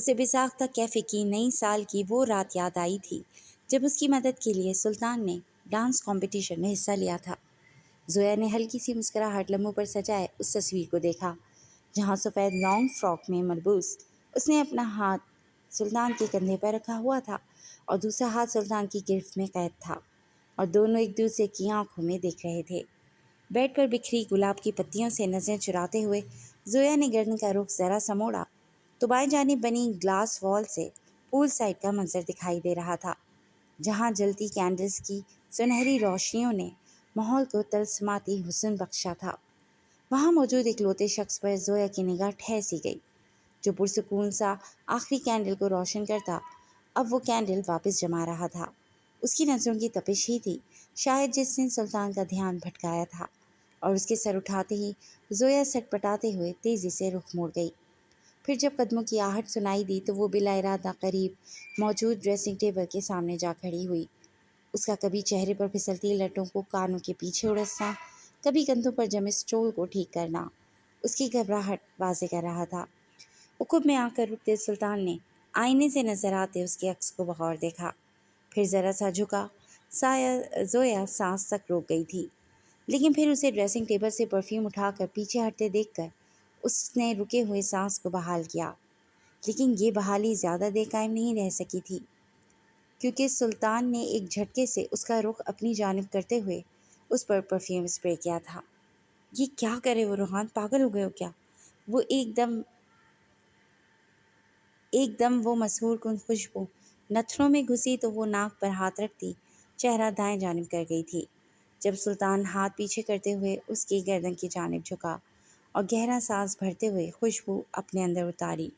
اسے بساختہ کیفے کی نئی سال کی وہ رات یاد آئی تھی جب اس کی مدد کے لیے سلطان نے ڈانس کمپٹیشن میں حصہ لیا تھا۔ زویا نے ہلکی سی مسکراہٹ لبوں پر سجائے اس تصویر کو دیکھا جہاں سفید لانگ فراک میں ملبوس اس نے اپنا ہاتھ سلطان کے کندھے پر رکھا ہوا تھا اور دوسرا ہاتھ سلطان کی گرفت میں قید تھا اور دونوں ایک دوسرے کی آنکھوں میں دیکھ رہے تھے۔ بیڈ پر بکھری گلاب کی پتیوں سے نظریں چراتے ہوئے زویا نے گردن کا رخ ذرا سا موڑا تو بائیں جانب بنی گلاس وال سے پول سائڈ کا منظر دکھائی دے رہا تھا جہاں جلتی کینڈلز کی سنہری روشنیوں نے ماحول کو طلسماتی حسن بخشا تھا۔ وہاں موجود اکلوتے شخص پر زویا کی نگاہ ٹھہر سی گئی جو پرسکون سا آخری کینڈل کو روشن کرتا اب وہ کینڈل واپس جما رہا تھا۔ اس کی نظروں کی تپش ہی تھی شاید جس نے سلطان کا دھیان بھٹکایا تھا اور اس کے سر اٹھاتے ہی زویا سٹ پٹاتے ہوئے تیزی سے رخ موڑ گئی۔ پھر جب قدموں کی آہٹ سنائی دی تو وہ بلا ارادہ قریب موجود ڈریسنگ ٹیبل کے سامنے جا کھڑی ہوئی۔ اس کا کبھی چہرے پر پھسلتی لٹوں کو کانوں کے پیچھے اڑسنا، کبھی کندھوں پر جمے اسٹول کو ٹھیک کرنا اس کی گھبراہٹ واضح کر رہا تھا۔ عقب میں آ کر رکتے سلطان نے آئینے سے نظر آتے اس کے عکس کو بغور دیکھا، پھر ذرا سا جھکا۔ زویا سانس تک روک گئی تھی لیکن پھر اسے ڈریسنگ ٹیبل سے پرفیوم اٹھا کر پیچھے ہٹتے دیکھ کر اس نے رکے ہوئے سانس کو بحال کیا۔ لیکن یہ بحالی زیادہ دیر قائم نہیں رہ سکی تھی کیونکہ سلطان نے ایک جھٹکے سے اس کا رخ اپنی جانب کرتے ہوئے اس پر پرفیوم اسپرے کیا تھا۔ یہ کیا کرے وہ روحان، پاگل ہو گئے ہو کیا؟ وہ ایک دم وہ مسحور کن خوشبو نتھنوں میں گھسی تو وہ ناک پر ہاتھ رکھتی چہرہ دائیں جانب کر گئی تھی جب سلطان ہاتھ پیچھے کرتے ہوئے اس کی گردن کی جانب جھکا اور گہرا سانس بھرتے ہوئے خوشبو اپنے اندر اتاری۔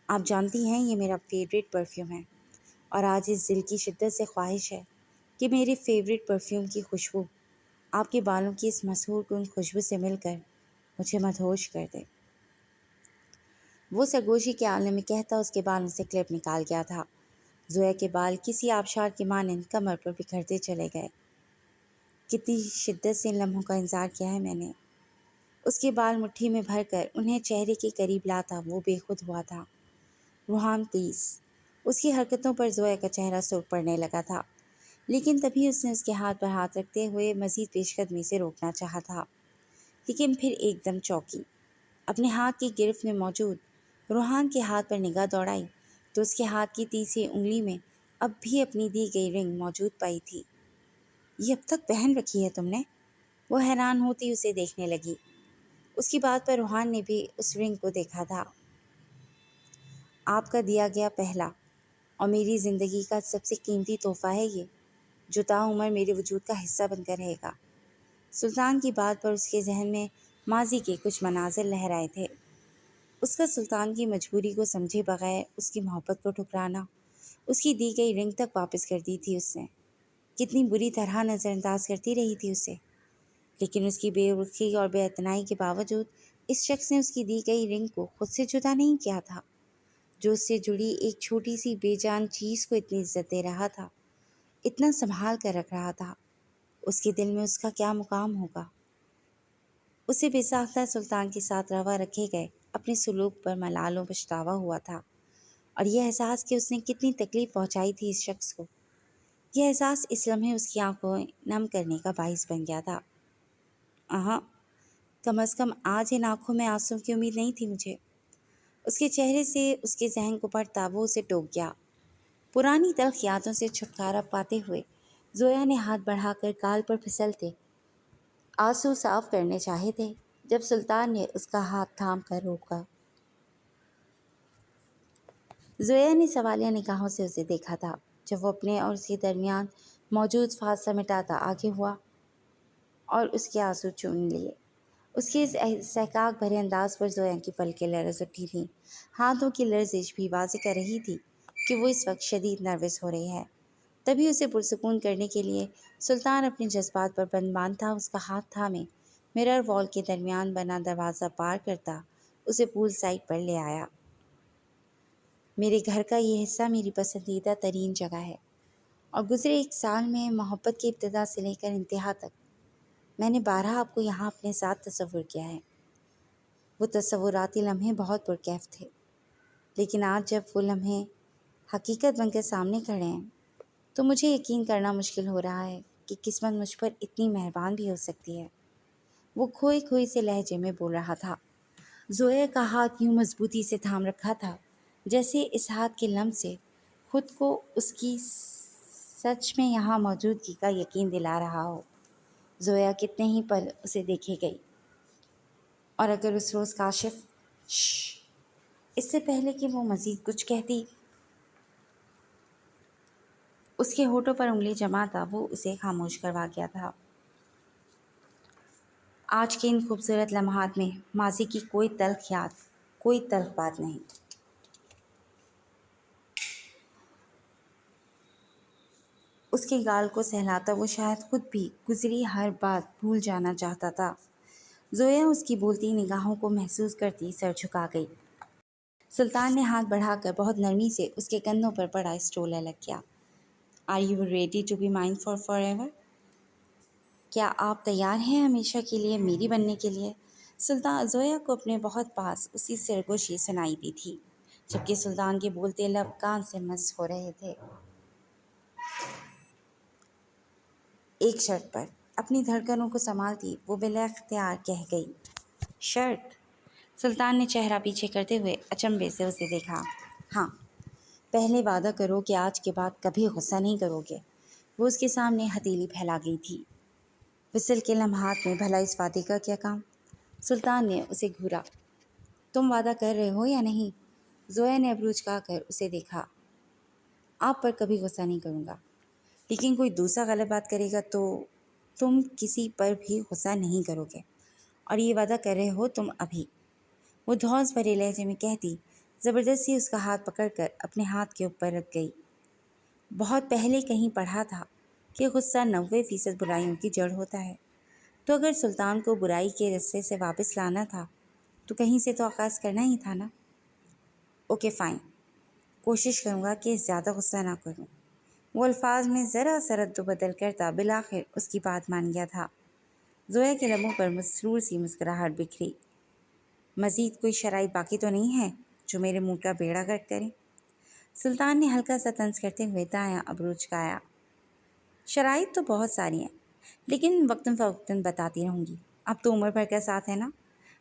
آپ جانتی ہیں یہ میرا فیوریٹ پرفیوم ہے اور آج اس دل کی شدت سے خواہش ہے کہ میرے فیوریٹ پرفیوم کی خوشبو آپ کے بالوں کی اس مسحور کن خوشبو سے مل کر مجھے مدہوش کر دے۔ وہ سرگوشی کے عالم میں کہتا اس کے بالوں سے کلپ نکال گیا تھا۔ زویا کے بال کسی آبشار کے مانند کمر پر بکھرتے چلے گئے۔ کتنی شدت سے ان لمحوں کا انتظار کیا ہے میں نے۔ اس کے بال مٹھی میں بھر کر انہیں چہرے کے قریب لاتا وہ بے خود ہوا تھا۔ روحان پلیز۔ اس کی حرکتوں پر زویا کا چہرہ سرخ پڑنے لگا تھا لیکن تبھی اس نے اس کے ہاتھ پر ہاتھ رکھتے ہوئے مزید پیش قدمی سے روکنا چاہا تھا لیکن پھر ایک دم چونکی۔ اپنے ہاتھ کی گرفت میں موجود روحان کے ہاتھ پر نگاہ دوڑائی تو اس کے ہاتھ کی تیسری انگلی میں اب بھی اپنی دی گئی رنگ موجود پائی تھی۔ یہ اب تک پہن رکھی ہے تم نے؟ وہ حیران ہوتی اسے دیکھنے لگی۔ اس کی بات پر روحان نے بھی اس رنگ کو دیکھا تھا۔ آپ کا دیا گیا پہلا اور میری زندگی کا سب سے قیمتی تحفہ ہے یہ جو تاعمر میرے وجود کا حصہ بن کر رہے گا۔ سلطان کی بات پر اس کے ذہن میں ماضی کے کچھ مناظر لہرائے تھے۔ اس کا سلطان کی مجبوری کو سمجھے بغیر اس کی محبت کو ٹھکرانا، اس کی دی گئی رنگ تک واپس کر دی تھی اس نے۔ کتنی بری طرح نظر انداز کرتی رہی تھی اسے، لیکن اس کی بے رخی اور بے اعتنائی کے باوجود اس شخص نے اس کی دی گئی رنگ کو خود سے جدا نہیں کیا تھا جو اس سے جڑی ایک چھوٹی سی بے جان چیز کو اتنی عزت دے رہا تھا، اتنا سنبھال کر رکھ رہا تھا۔ اس کے دل میں اس کا کیا مقام ہوگا؟ اسے بے ساختہ سلطان کے ساتھ روا رکھے گئے اپنے سلوک پر ملال و پچھتاوا ہوا تھا اور یہ احساس کہ اس نے کتنی تکلیف پہنچائی تھی اس شخص کو، یہ احساس اس لمحے اس کی آنکھوں نم کرنے کا باعث بن گیا تھا۔ کم از کم آج ان آنکھوں میں آنسوں کی امید نہیں تھی مجھے۔ اس کے چہرے سے اس کے ذہن کو پڑھتا وہ اسے ٹوک گیا۔ پرانی تلخ یادوں سے چھٹکارا پاتے ہوئے زویا نے ہاتھ بڑھا کر گال پر پھسلتے آنسو صاف کرنے چاہے تھے جب سلطان نے اس کا ہاتھ تھام کر روکا۔ زویا نے سوالیہ نگاہوں سے اسے دیکھا تھا جب وہ اپنے اور اس کے درمیان موجود فاصلہ مٹاتا آگے ہوا اور اس کے آنسو چوم لیے۔ اس کے اس استحقاق بھرے انداز پر زویا کی پلکیں لرز اٹھی تھیں۔ ہاتھوں کی لرزش بھی واضح کر رہی تھی کہ وہ اس وقت شدید نروس ہو رہی ہے۔ تبھی اسے پرسکون کرنے کے لیے سلطان اپنے جذبات پر بند تھا اس کا ہاتھ تھامے مرر وال کے درمیان بنا دروازہ پار کرتا اسے پول سائڈ پر لے آیا۔ میرے گھر کا یہ حصہ میری پسندیدہ ترین جگہ ہے اور گزرے ایک سال میں محبت کی ابتدا سے لے کر انتہا تک میں نے بارہا آپ کو یہاں اپنے ساتھ تصور کیا ہے۔ وہ تصوراتی لمحے بہت پرکیف تھے۔ لیکن آج جب وہ لمحے حقیقت بن کر سامنے کھڑے ہیں تو مجھے یقین کرنا مشکل ہو رہا ہے کہ قسمت مجھ پر اتنی مہربان بھی ہو سکتی ہے۔ وہ کھوئی کھوئی سے لہجے میں بول رہا تھا۔ زویا کا ہاتھ یوں مضبوطی سے تھام رکھا تھا جیسے اس ہاتھ کے لمس سے خود کو اس کی سچ میں یہاں موجودگی کا یقین دلا رہا ہو۔ زویا کتنے ہی پل اسے دیکھے گئی، اور اگر اس روز کاشف اس سے پہلے کہ وہ مزید کچھ کہتی اس کے ہونٹوں پر انگلی جما تھا، وہ اسے خاموش کروا گیا تھا۔ آج کے ان خوبصورت لمحات میں ماضی کی کوئی تلخ یاد، کوئی تلخ بات نہیں۔ اس کے گال کو سہلاتا وہ شاید خود بھی گزری ہر بات بھول جانا چاہتا تھا۔ زویا اس کی بولتی نگاہوں کو محسوس کرتی سر جھکا گئی۔ سلطان نے ہاتھ بڑھا کر بہت نرمی سے اس کے کندھوں پر پڑا اسٹول الگ کیا۔ Are you ready to be mine forever? کیا آپ تیار ہیں ہمیشہ کے لیے میری بننے کے لیے؟ سلطان زویا کو اپنے بہت پاس اسی سرگوشی سنائی دی تھی، جبکہ سلطان کے بولتے لب کان سے مس ہو رہے تھے۔ ایک شرط پر اپنی دھڑکنوں کو سنبھالتی وہ بلا اختیار کہہ گئی۔ شرط؟ سلطان نے چہرہ پیچھے کرتے ہوئے اچنبھے سے اسے دیکھا۔ ہاں، پہلے وعدہ کرو کہ آج کے بعد کبھی غصہ نہیں کرو گے۔ وہ اس کے سامنے ہتھیلی پھیلا گئی تھی۔ وصل کے لمحات میں بھلا اس وعدے کا کیا کام؟ سلطان نے اسے گھورا۔ تم وعدہ کر رہے ہو یا نہیں؟ زویا نے ابرو جھکا کر اسے دیکھا۔ آپ پر کبھی غصہ نہیں کروں گا، لیکن کوئی دوسرا غلط بات کرے گا تو تم کسی پر بھی غصہ نہیں کرو گے، اور یہ وعدہ کر رہے ہو تم ابھی؟ وہ دھوس بھرے لہجے میں کہتی زبردستی اس کا ہاتھ پکڑ کر اپنے ہاتھ کے اوپر رکھ گئی۔ بہت پہلے کہیں پڑھا تھا کہ غصہ 90% برائیوں کی جڑ ہوتا ہے، تو اگر سلطان کو برائی کے رستے سے واپس لانا تھا تو کہیں سے تو آغاز کرنا ہی تھا نا۔ اوکے فائن، کوشش کروں گا کہ زیادہ غصہ نہ کروں۔ وہ الفاظ میں ذرا سا رد و بدل کرتا بالآخر اس کی بات مان گیا تھا۔ زویا کے لبوں پر مسرور سی مسکراہٹ بکھری۔ مزید کوئی شرائط باقی تو نہیں ہے جو میرے منہ کا بیڑا گرک کرے؟ سلطان نے ہلکا سا طنز کرتے ہوئے دایاں ابرو جھکایا۔ شرائط تو بہت ساری ہیں، لیکن وقتاً فوقتاً بتاتی رہوں گی۔ اب تو عمر بھر کا ساتھ ہے نا،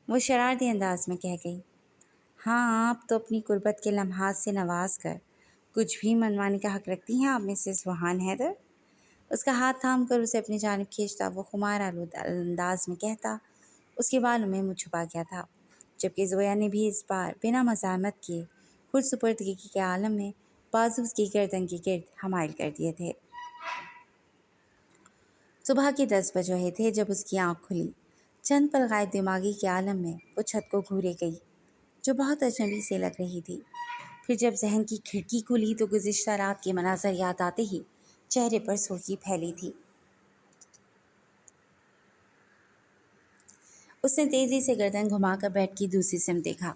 وہ شرارتی انداز میں کہہ گئی۔ ہاں، آپ تو اپنی قربت کے لمحات سے نواز کر کچھ بھی منوانے کا حق رکھتی ہیں آپ مسز روحان حیدر۔ اس کا ہاتھ تھام کر اسے اپنی جانب کھینچتا وہ خمار آلود انداز میں کہتا اس کے بالوں میں منہ چھپا گیا تھا، جبکہ زویا نے بھی اس بار بنا مزاحمت کیے خود سپردگی کے عالم میں بازو اس کی گردن کے گرد حمائل کر دیے تھے۔ صبح کے 10 بج رہے تھے جب اس کی آنکھ کھلی۔ چند پل غائب دماغی کے عالم میں وہ چھت کو گھورے گئی جو بہت اجنبی سے لگ رہی تھی۔ پھر جب ذہن کی کھڑکی کھلی تو گزشتہ رات کے مناظر یاد آتے ہی چہرے پر سرخی پھیلی تھی۔ اس نے تیزی سے گردن گھما کر بیڈ کی دوسری سمت دیکھا،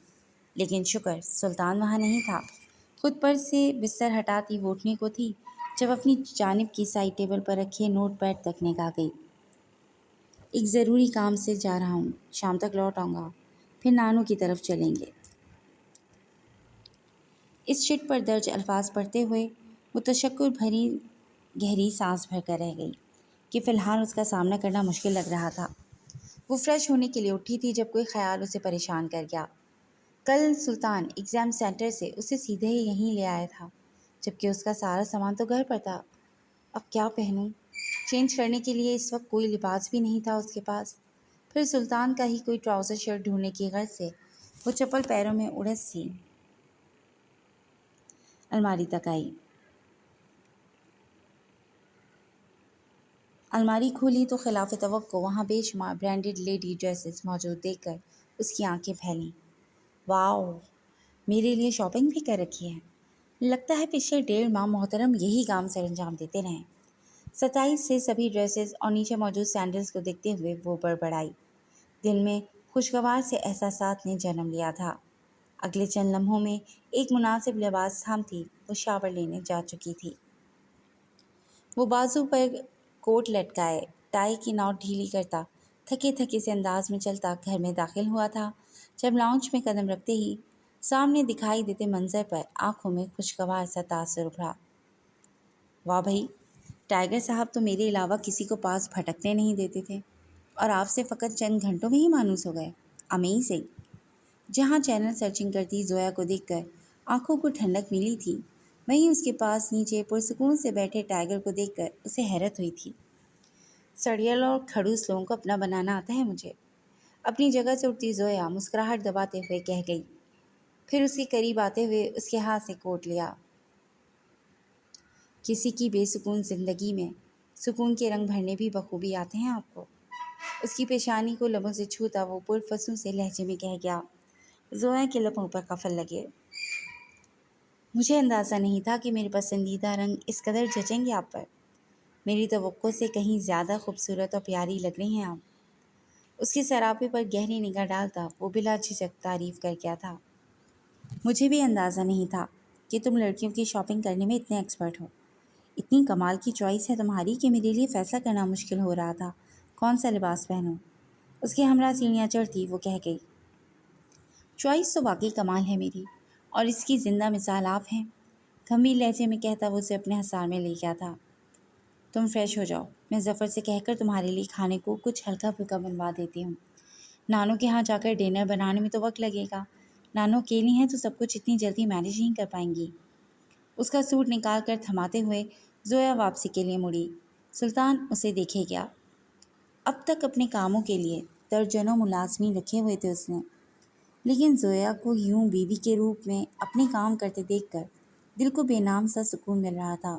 لیکن شکر سلطان وہاں نہیں تھا۔ خود پر سے بستر ہٹاتی وہ اٹھنے کو تھی جب اپنی جانب کی سائڈ ٹیبل پر رکھے نوٹ پیڈ تک نگاہ گئی۔ ایک ضروری کام سے جا رہا ہوں، شام تک لوٹ آؤں گا، پھر نانو کی طرف چلیں گے۔ اس شٹ پر درج الفاظ پڑھتے ہوئے وہ تشکر بھری گہری سانس بھر کر رہ گئی کہ فی الحال اس کا سامنا کرنا مشکل لگ رہا تھا۔ وہ فریش ہونے کے لیے اٹھی تھی جب کوئی خیال اسے پریشان کر گیا۔ کل سلطان ایگزام سینٹر سے اسے سیدھے ہی یہیں لے آیا تھا، جبکہ اس کا سارا سامان تو گھر پر تھا۔ اب کیا پہنوں؟ چینج کرنے کے لیے اس وقت کوئی لباس بھی نہیں تھا اس کے پاس۔ پھر سلطان کا ہی کوئی ٹراؤزر شرٹ ڈھونڈنے کی غرض سے وہ چپل پیروں میں اڑس سی الماری تک آئی۔ الماری کھولی تو خلاف توقع وہاں بے شمار برانڈڈ لیڈی ڈریسز موجود دیکھ کر اس کی آنکھیں پھیلیں۔ واؤ، میرے لیے شاپنگ بھی کر رکھی ہے۔ لگتا ہے پچھلے 1.5 ماہ محترم یہی کام سر انجام دیتے رہیں۔ 27 سے سبھی ڈریسز اور نیچے موجود سینڈلز کو دیکھتے ہوئے وہ بڑبڑائی۔ دل میں خوشگوار سے احساسات نے جنم لیا تھا۔ اگلے چند لمحوں میں ایک مناسب لباس تھامتی وہ شاور لینے جا چکی تھی۔ وہ بازو پر کوٹ لٹکائے ٹائی کی نوٹ ڈھیلی کرتا تھکے تھکے سے انداز میں چلتا گھر میں داخل ہوا تھا جب لاؤنج میں قدم رکھتے ہی سامنے دکھائی دیتے منظر پر آنکھوں میں خوشگوار سا تاثر ابھرا۔ واہ بھائی، ٹائیگر صاحب تو میرے علاوہ کسی کو پاس بھٹکنے نہیں دیتے تھے اور آپ سے فقط چند گھنٹوں میں ہی مانوس ہو گئے۔ امیزنگ۔ جہاں چینل سرچنگ کرتی زویا کو دیکھ کر آنکھوں کو ٹھنڈک ملی تھی، وہیں اس کے پاس نیچے پرسکون سے بیٹھے ٹائیگر کو دیکھ کر اسے حیرت ہوئی تھی۔ سڑیل اور کھڑوس لوگوں کو اپنا بنانا آتا ہے مجھے، اپنی جگہ سے اٹھتی زویا مسکراہٹ دباتے ہوئے کہہ گئی، پھر اس کے قریب آتے ہوئے اس کے ہاتھ سے کوٹ لیا۔ کسی کی بے سکون زندگی میں سکون کے رنگ بھرنے بھی بخوبی آتے ہیں آپ کو۔ اس کی پیشانی کو لبوں سے چھوتا وہ پرفسوں سے لہجے میں کہہ گیا۔ زویا کے لبوں پر قفل لگے۔ مجھے اندازہ نہیں تھا کہ میرے پسندیدہ رنگ اس قدر جچیں گے آپ پر۔ میری توقع سے کہیں زیادہ خوبصورت اور پیاری لگ رہی ہیں آپ۔ اس کے سراپے پر گہری نگاہ ڈالتا وہ بلا جھجک تعریف کر گیا تھا۔ مجھے بھی اندازہ نہیں تھا کہ تم لڑکیوں کی شاپنگ کرنے میں اتنے ایکسپرٹ ہو۔ اتنی کمال کی چوائس ہے تمہاری کہ میرے لیے فیصلہ کرنا مشکل ہو رہا تھا کون سا لباس پہنوں۔ اس کے ہمراہ سیڑھیاں چڑھتی وہ کہہ گئی، چوائس تو واقعی کمال ہے میری، اور اس کی زندہ مثال آپ ہیں۔ گھمبیر لہجے میں کہتا وہ اسے اپنے حصار میں لے گیا تھا۔ تم فریش ہو جاؤ، میں ظفر سے کہہ کر تمہارے لیے کھانے کو کچھ ہلکا پھلکا بنوا دیتی ہوں۔ نانو کے ہاں جا کر ڈنر بنانے میں تو وقت لگے گا، نانو اکیلی ہیں تو سب کچھ اتنی جلدی مینیج نہیں کر پائیں گی۔ اس کا سوٹ نکال کر تھماتے ہوئے زویا واپسی کے لیے مڑی۔ سلطان اسے دیکھے گیا۔ اب تک اپنے کاموں کے لیے درجنوں ملازمین رکھے ہوئے تھے اس نے، لیکن زویا کو یوں بیوی کے روپ میں اپنے کام کرتے دیکھ کر دل کو بے نام سا سکون مل رہا تھا۔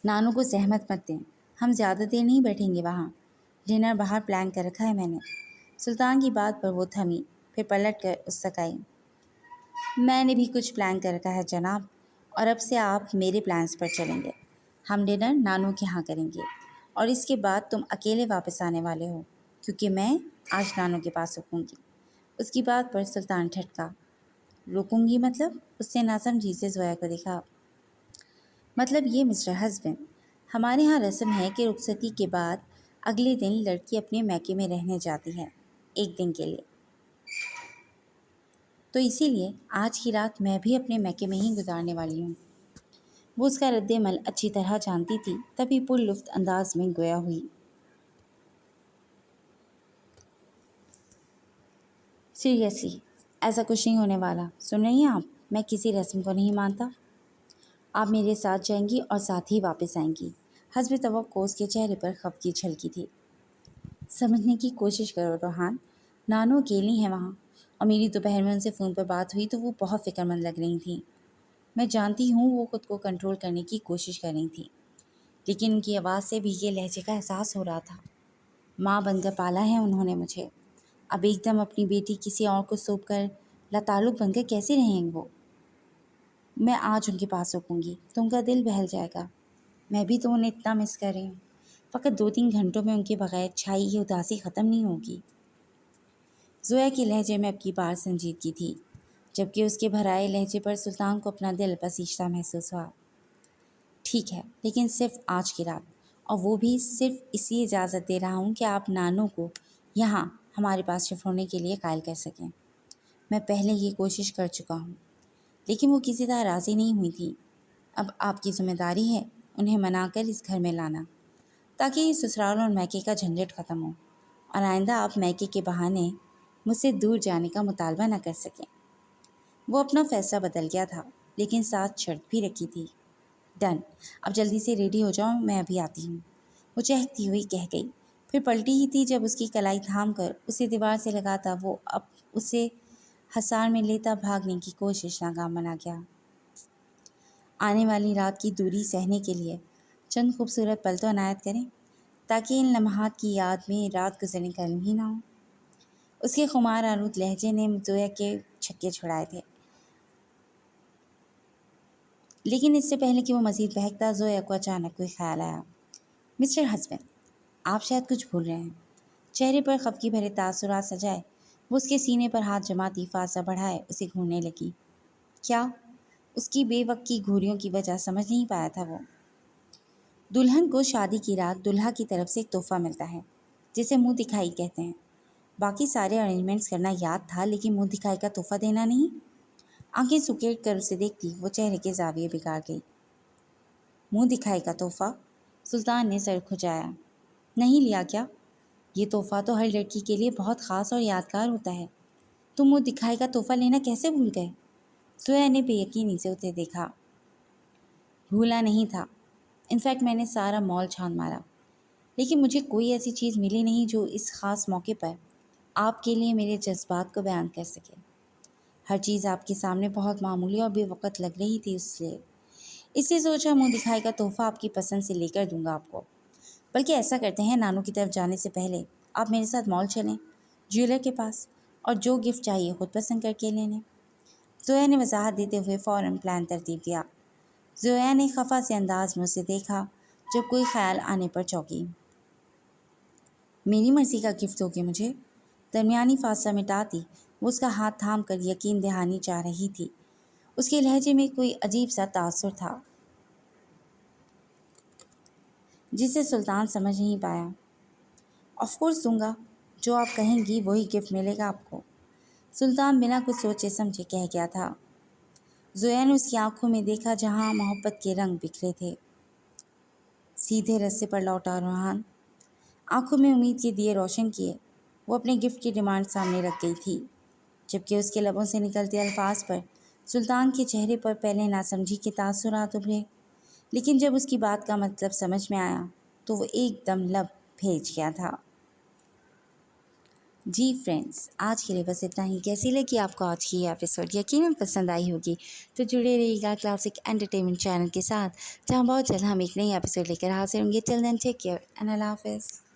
نانو کو زحمت مت دیں، ہم زیادہ دیر نہیں بیٹھیں گے وہاں، ڈنر باہر پلان کر رکھا ہے میں نے۔ سلطان کی بات پر وہ تھمی، پھر پلٹ کر اس تک آئی۔ میں نے بھی کچھ پلان کر رکھا ہے جناب، اور اب سے آپ میرے پلانس پر چلیں گے۔ ہم ڈنر نانو کے ہاں کریں گے، اور اس کے بعد تم اکیلے واپس آنے والے ہو، کیونکہ میں آج نانو کے پاس رکوں گی۔ اس کی بات پر سلطان ٹھٹکا۔ رکوں گی مطلب؟ اس نے ناسمجھی سے زویا کو دیکھا۔ مطلب یہ مسٹر ہسبینڈ، ہمارے ہاں رسم ہے کہ رخصتی کے بعد اگلے دن لڑکی اپنے میکے میں رہنے جاتی ہے، ایک دن کے لیے۔ تو اسی لیے آج کی رات میں بھی اپنے میکے میں ہی گزارنے والی ہوں۔ وہ اس کا رد عمل اچھی طرح جانتی تھی، تبھی پر لطف انداز میں گویا ہوئی۔ سیریسلی ایسا کچھ نہیں ہونے والا، سن رہی ہیں آپ؟ میں کسی رسم کو نہیں مانتا۔ آپ میرے ساتھ جائیں گی اور ساتھ ہی واپس آئیں گی۔ حسب توقع اس کے چہرے پر خفگی جھلکی تھی۔ سمجھنے کی کوشش کرو روحان، نانو اکیلی ہیں وہاں، اور میری دوپہر میں ان سے فون پر بات ہوئی تو وہ بہت فکر مند لگ رہی تھیں۔ میں جانتی ہوں وہ خود کو کنٹرول کرنے کی کوشش کر رہی تھیں، لیکن ان کی آواز سے بھی یہ لہجے کا احساس ہو رہا تھا۔ ماں بن کر پالا ہے انہوں نے مجھے، اب ایک دم اپنی بیٹی کسی اور کو سونپ کر لاتعلق بن کر کیسے رہیں وہ؟ میں آج ان کے پاس رکوں گی، تو ان کا دل بہل جائے گا۔ میں بھی تو انہیں اتنا مس کر رہی ہوں، فقط 2-3 گھنٹوں میں ان کے بغیر چھائی یہ اداسی ختم نہیں ہوگی۔ زویا کے لہجے میں اب کی بار سنجیدگی تھی، جبکہ اس کے بھرائے لہجے پر سلطان کو اپنا دل بسیجتا محسوس ہوا۔ ٹھیک ہے، لیکن صرف آج کی رات، اور وہ بھی صرف اسی اجازت دے رہا ہوں کہ آپ نانو کو یہاں ہمارے پاس شفٹ ہونے کے لیے قائل کر سکیں۔ میں پہلے یہ کوشش کر چکا ہوں، لیکن وہ کسی طرح راضی نہیں ہوئی تھی۔ اب آپ کی ذمہ داری ہے انہیں منا کر اس گھر میں لانا، تاکہ یہ سسرال اور میکے کا جھنجٹ ختم ہو، اور آئندہ آپ میکے کے بہانے مجھ سے دور جانے کا مطالبہ نہ کر سکیں۔ وہ اپنا فیصلہ بدل گیا تھا، لیکن ساتھ شرط بھی رکھی تھی۔ ڈن، اب جلدی سے ریڈی ہو جاؤ، میں ابھی آتی ہوں، وہ چہکتی ہوئی کہہ گئی۔ پھر پلٹی ہی تھی جب اس کی کلائی تھام کر اسے دیوار سے لگاتا وہ اب اسے حصار میں لیتا بھاگنے کی کوشش ناکام بنا گیا۔ آنے والی رات کی دوری سہنے کے لیے چند خوبصورت پل تو عنایت کریں، تاکہ ان لمحات کی یاد میں رات گزرنے کا علم ہی نہ ہو۔ اس کے خمار آلود لہجے نے زویا کے چھکے چھڑائے تھے، لیکن اس سے پہلے کہ وہ مزید بہکتا، زویا کو اچانک کوئی خیال آیا۔ مسٹر ہسبینڈ، آپ شاید کچھ بھول رہے ہیں۔ چہرے پر خفگی بھرے تاثرات سجائے وہ اس کے سینے پر ہاتھ جماتی فاصلہ بڑھائے اسے گھورنے لگی۔ کیا؟ اس کی بے وقت کی گھوریوں کی وجہ سمجھ نہیں پایا تھا وہ۔ دلہن کو شادی کی رات دلہا کی طرف سے ایک تحفہ ملتا ہے، جسے منہ دکھائی کہتے ہیں۔ باقی سارے ارینجمنٹس کرنا یاد تھا لیکن منہ دکھائی کا تحفہ دینا نہیں۔ آنکھیں سکیڑ کر اسے دیکھتی وہ چہرے کے زاویے بگاڑ گئی۔ منہ دکھائی کا تحفہ؟ سلطان نے سر کھجایا۔ نہیں لیا کیا؟ یہ تحفہ تو ہر لڑکی کے لیے بہت خاص اور یادگار ہوتا ہے۔ تم منہ دکھائی کا تحفہ لینا کیسے بھول گئے؟ زویا نے بے یقینی سے اسے دیکھا۔ بھولا نہیں تھا، انفیکٹ میں نے سارا مال چھان مارا، لیکن مجھے کوئی ایسی چیز ملی نہیں جو اس خاص موقع پر آپ کے لیے میرے جذبات کو بیان کر سکے۔ ہر چیز آپ کے سامنے بہت معمولی اور بے وقت لگ رہی تھی، اس لیے سوچا منہ دکھائی کا تحفہ آپ کی پسند سے لے کر دوں گا آپ کو۔ بلکہ ایسا کرتے ہیں، نانو کی طرف جانے سے پہلے آپ میرے ساتھ مال چلیں، جیولر کے پاس، اور جو گفٹ چاہیے خود پسند کر کے لے لیں۔ زویا نے وضاحت دیتے ہوئے فوراً پلان ترتیب دیا۔ زویا نے خفا سے انداز میں اسے دیکھا، جب کوئی خیال آنے پر چونکی۔ میری مرضی کا گفٹ دوگے مجھے؟ درمیانی فاصلہ مٹاتی وہ اس کا ہاتھ تھام کر یقین دہانی چاہ رہی تھی۔ اس کے لہجے میں کوئی عجیب سا تاثر تھا جسے سلطان سمجھ نہیں پایا۔ آف کورس دوں گا، جو آپ کہیں گی وہی گفٹ ملے گا آپ کو، سلطان بنا کچھ سوچے سمجھے کہہ گیا تھا۔ زویا نے اس کی آنکھوں میں دیکھا جہاں محبت کے رنگ بکھرے تھے۔ سیدھے رستے پر لوٹا روحان، آنکھوں میں امید کے دیے روشن کیے، وہ اپنے گفٹ کی ڈیمانڈ سامنے رکھ گئی تھی، جبکہ اس کے لبوں سے نکلتے الفاظ پر سلطان کے چہرے پر پہلے ناسمجھی کے تاثرات ابھرے، لیکن جب اس کی بات کا مطلب سمجھ میں آیا تو وہ ایک دم لب بھیج گیا تھا۔ جی فرینڈز، آج کے لیے بس اتنا ہی۔ کیسی لگی آپ کو آج کی یہ ایپیسوڈ؟ یقیناً پسند آئی ہوگی، تو جڑے رہیے گا کلاسک انٹرٹینمنٹ چینل کے ساتھ، جہاں بہت جلد ہم ایک نئی ایپیسوڈ لے کر حاضر ہوں گے۔ ٹل دین ٹیک کیئر اینڈ اللہ حافظ۔